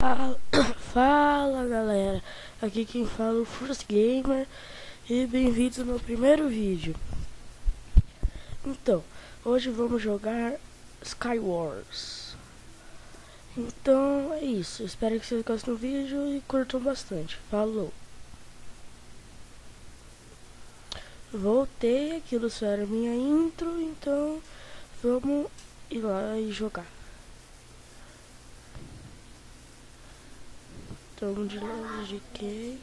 Fala, fala galera, aqui quem fala é o First Gamer e bem-vindos ao meu primeiro vídeo. Então, hoje vamos jogar Skywars. Então é isso, espero que vocês gostem do vídeo e curtam bastante. Falou! Voltei, aquilo só era minha intro, então vamos ir lá e jogar. Estamos de longe de quem?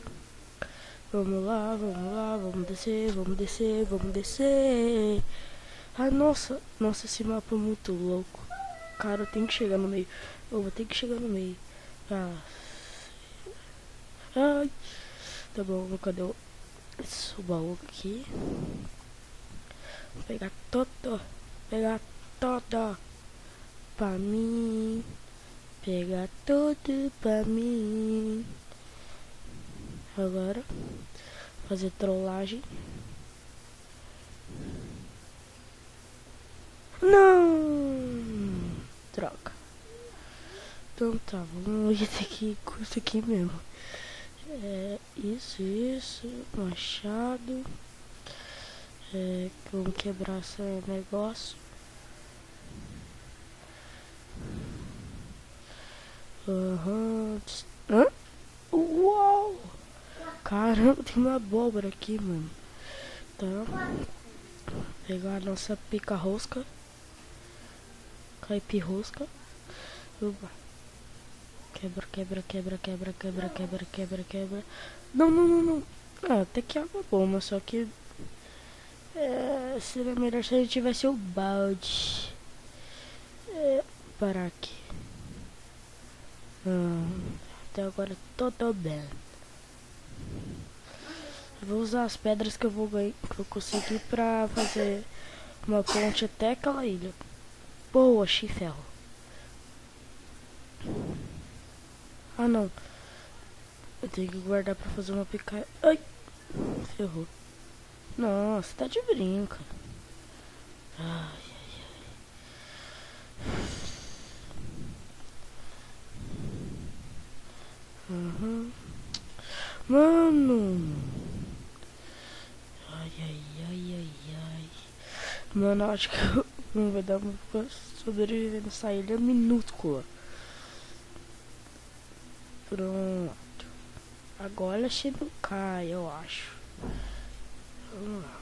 Vamos lá, vamos descer, vamos descer, vamos descer. Ah, nossa, esse mapa é muito louco. Cara, eu tenho que chegar no meio. Eu vou ter que chegar no meio. Ah. Ai. Tá bom, cadê o baú aqui? Vou pegar todo. Pegar todo. Pra mim. Pegar tudo pra mim. Agora, fazer trollagem. Não! Droga. Então tá, vamos ir aqui com isso aqui mesmo. É, isso. Machado. Vamos quebrar esse negócio. Hã? Uau! Caramba, tem uma abóbora aqui, mano. Tá. Pegar a nossa pica-rosca. Caipirrosca. Opa. Quebra. Não. Ah, até que é uma bomba, só que... seria melhor se a gente tivesse o balde. Parar aqui. Até agora tudo bem. Vou usar as pedras que eu vou ganhar, que eu consegui pra fazer uma ponte até aquela ilha. Boa, achei ferro. Ah não, eu tenho que guardar pra fazer uma pica. Ai, ferrou. Nossa, tá de brinca. Ai. Mano. Ai. Mano, acho que não vai dar muito pra sobreviver nessa ilha minúscula. Pronto. Agora se não cai, eu acho. Vamos lá.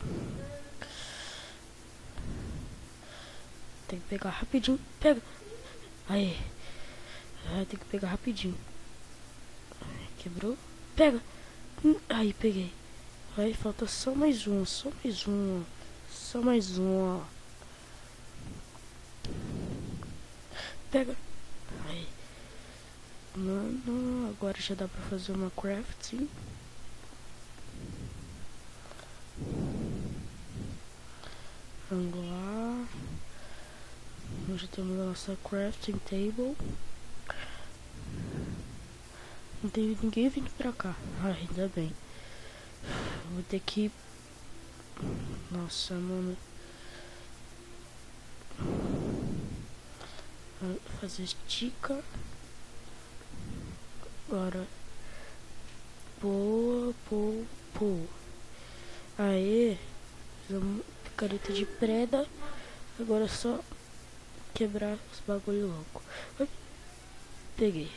Tem que pegar rapidinho. Pega. Aí. Tem que pegar rapidinho. Quebrou. Pega. Aí, peguei. Aí, falta só mais um. Pega. Aí. Mano, agora já dá pra fazer uma crafting. Vamos lá. Já temos a nossa crafting table. Não tem ninguém vindo pra cá. Ai, ainda bem. Vou ter que... Nossa, mano. Vou fazer estica. Agora. Boa. Aê. Fizemos picareta de preda. Agora é só quebrar os bagulho louco. Peguei.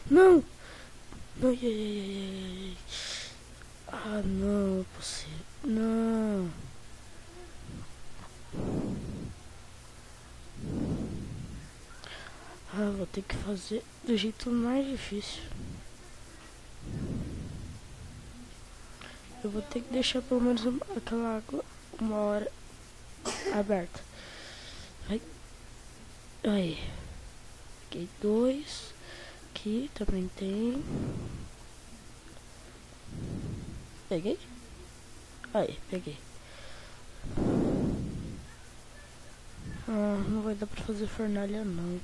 Não! Ai. Ah, não é possível. Não. Ah, vou ter que fazer do jeito mais difícil. Eu vou ter que deixar pelo menos aquela água uma hora aberta. Aí. Peguei 2. Aqui também tem. Peguei? Aí, peguei. Ah, não vai dar pra fazer fornalha não.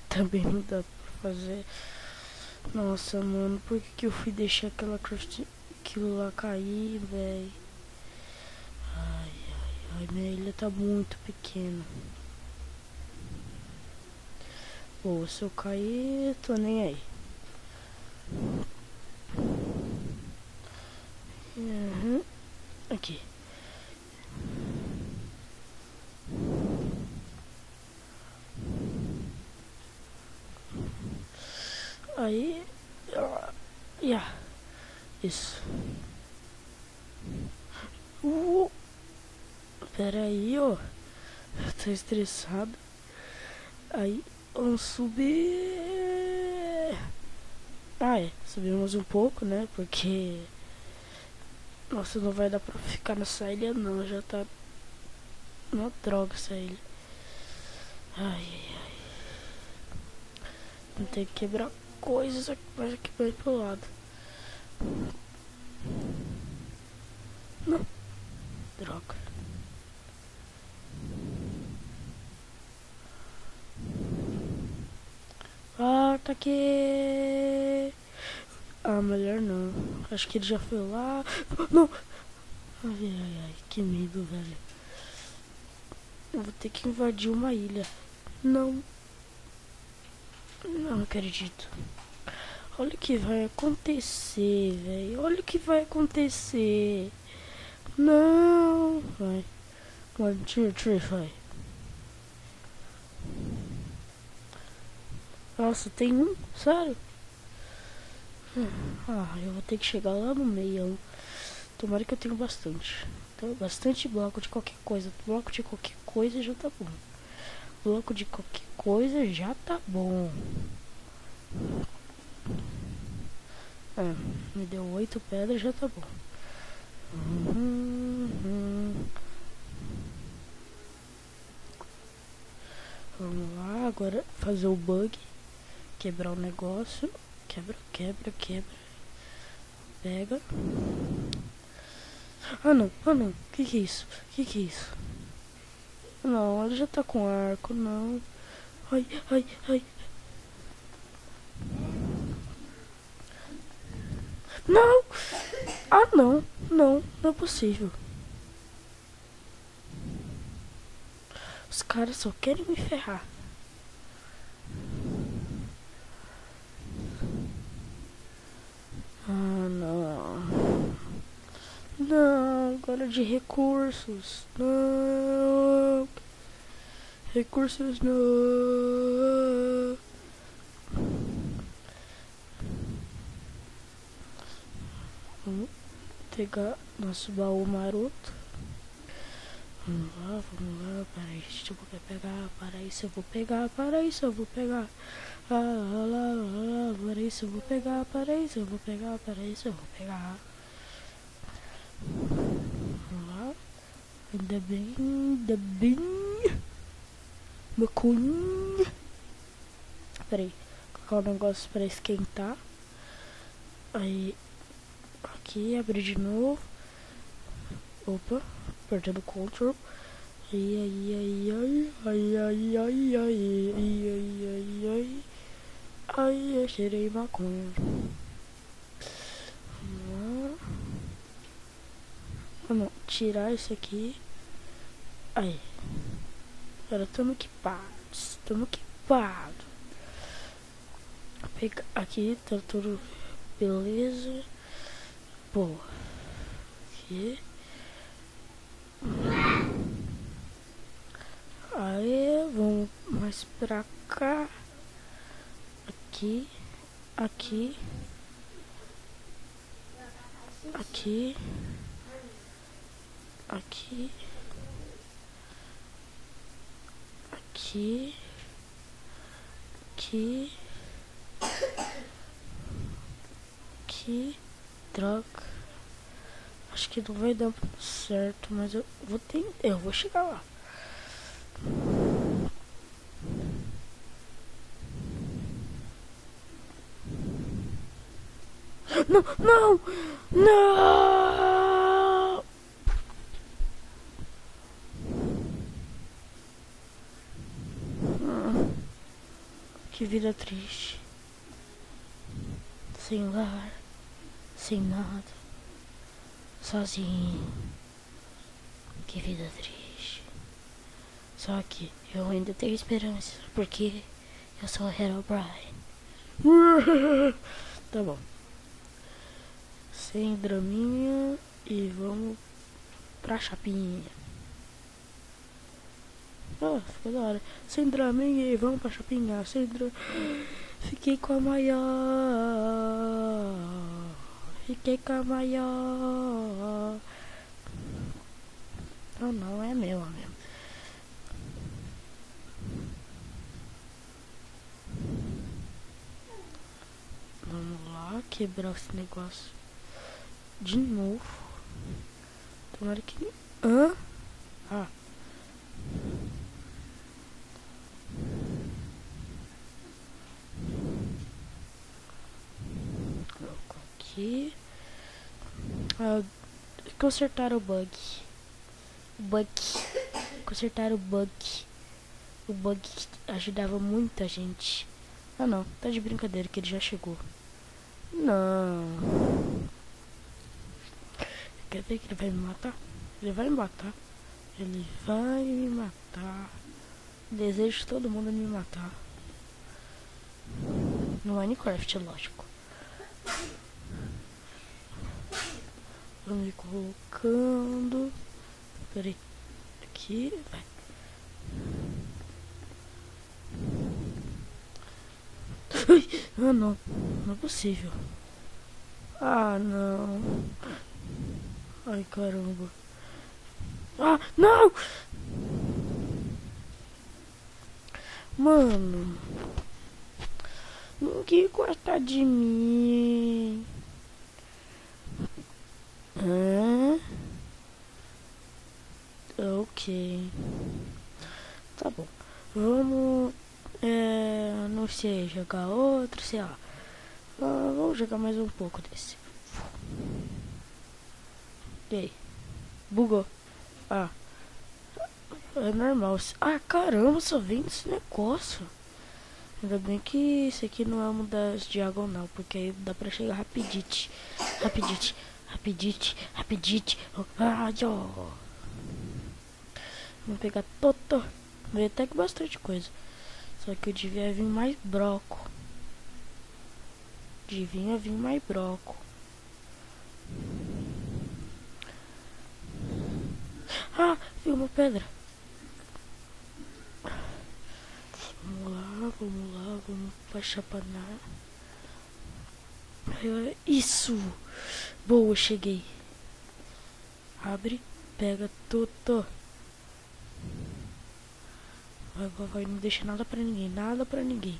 Também não dá pra fazer. Nossa, mano, por que eu fui deixar aquilo lá cair, velho? Ai. Ai, minha ilha tá muito pequena. Pô, se eu cair, tô nem aí. Uhum. Aqui. Aí. Isso. Pera aí, ó. Tô estressado. Aí, vamos subir. Subimos um pouco, né? Porque... Nossa, não vai dar pra ficar nessa ilha não. Já tá uma droga essa ilha. Ai. Vou ter que quebrar coisas aqui, mais aqui pra ir pro lado. Não. Droga. Tá aqui. Melhor não. Acho que ele já foi lá. Não. Ai, que medo, velho. Eu vou ter que invadir uma ilha. Não acredito. Olha o que vai acontecer, velho. Olha o que vai acontecer. Não. Vai. 1, 2, 3, vai. Nossa, tem um? Sério? Eu vou ter que chegar lá no meio. Tomara que eu tenha bastante. Então, bastante bloco de qualquer coisa. Bloco de qualquer coisa já tá bom. Bloco de qualquer coisa já tá bom. Me deu 8 pedras, já tá bom. Vamos lá, agora fazer o bug. Quebrar o negócio. Quebra. Pega. Não. Que é isso? Não, ele já tá com arco, não. Ai. Não! Não é possível. Os caras só querem me ferrar. Não, agora de recursos. Não. Recursos não. Vamos pegar nosso baú maroto. Vamos lá. Para isso eu vou pegar. Para isso eu vou pegar. Para isso eu vou pegar. Vamos lá. Ainda bem. Meu cunho. Peraí. Colocar o negócio pra esquentar. Aí. Aqui, abrir de novo. Opa. Apertando Ctrl. Ai, eu cheirei maconha. Vamos tirar isso aqui. Aí. Agora estamos equipados. Pega aqui, tá tudo beleza. Boa. Aqui. Aí, vamos mais pra cá. Aqui. Aqui. Droga. Acho que não vai dar certo, mas eu vou tentar. Eu vou chegar lá. Não! Que vida triste. Sem lar, sem nada, sozinho. Que vida triste. Só que eu ainda tenho esperança, porque eu sou o Herobrine. Tá bom. Sem draminha e vamos pra chapinha. Ah, ficou da hora. Sem draminha e vamos pra chapinha. Fiquei com a maior. Fiquei com a maior. Não, não, é meu, mesmo. Vamos lá, quebrar esse negócio de novo. Tomara que... Hã? Ah. Coloco aqui. Consertar o bug. Consertar o bug. O bug ajudava muita gente. Ah não, tá de brincadeira que ele já chegou. Não. Quer ver que ele vai me matar? Ele vai me matar. Ele vai me matar. Desejo todo mundo me matar. No Minecraft, lógico. Vamos ir colocando. Peraí. Aqui, vai. Ah não, não é possível. Ah não. Ai caramba. Ah não. Mano, ninguém gosta de mim. Hã? Ok. Tá bom. Vamos. Não sei, jogar outro, sei lá. Vamos jogar mais um pouco desse. E aí? Bugou. Ah. É normal. Ah, caramba, só vem desse negócio. Ainda bem que esse aqui não é uma das diagonal, porque aí dá pra chegar rapidite. Rapidite. Ai, ó. Vamos pegar toto. Veio até que bastante coisa. Só que eu devia vir mais broco. Devia vir mais broco. Ah, vi uma pedra. Vamos pra chapanar. Isso! Boa, cheguei. Abre, pega tudo. Vai, não deixa nada pra ninguém. Nada pra ninguém.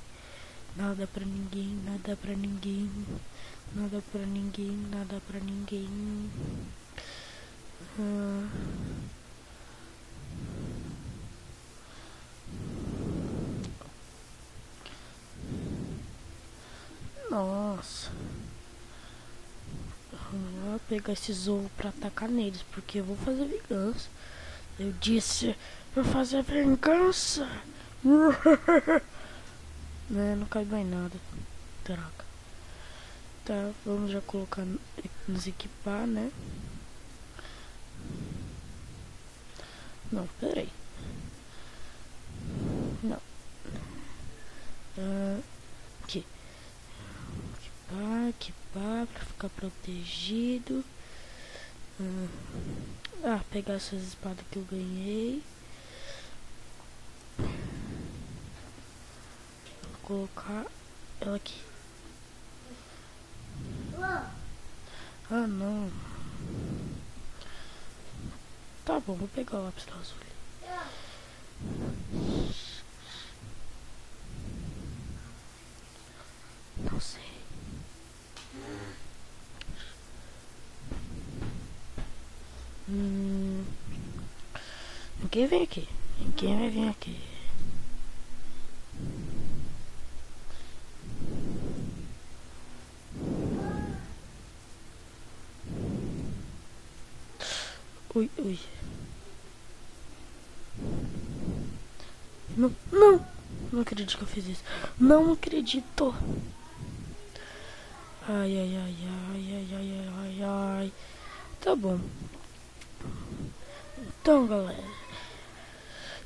Nossa. Vamos lá pegar esses ovos pra atacar neles, porque eu vou fazer vingança. Eu disse, vou fazer vingança. Não cai mais nada. Droga. Tá, vamos já colocar, nos equipar, né? Não, peraí. Não. Aqui. Equipar pra ficar protegido. Pegar essas espadas que eu ganhei. Vou colocar ela aqui. Ah, não. Tá bom, vou pegar o lápis azul. Não sei. Ninguém vem aqui. Ninguém vai vir aqui. Ui. Não acredito que eu fiz isso. Não acredito. Ai. Tá bom. Então, galera,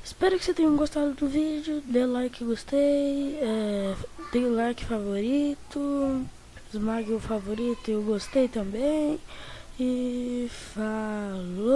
Espero que você tenha gostado do vídeo. Dê like, gostei. Dê like favorito. Esmague o favorito e eu gostei também. E falou!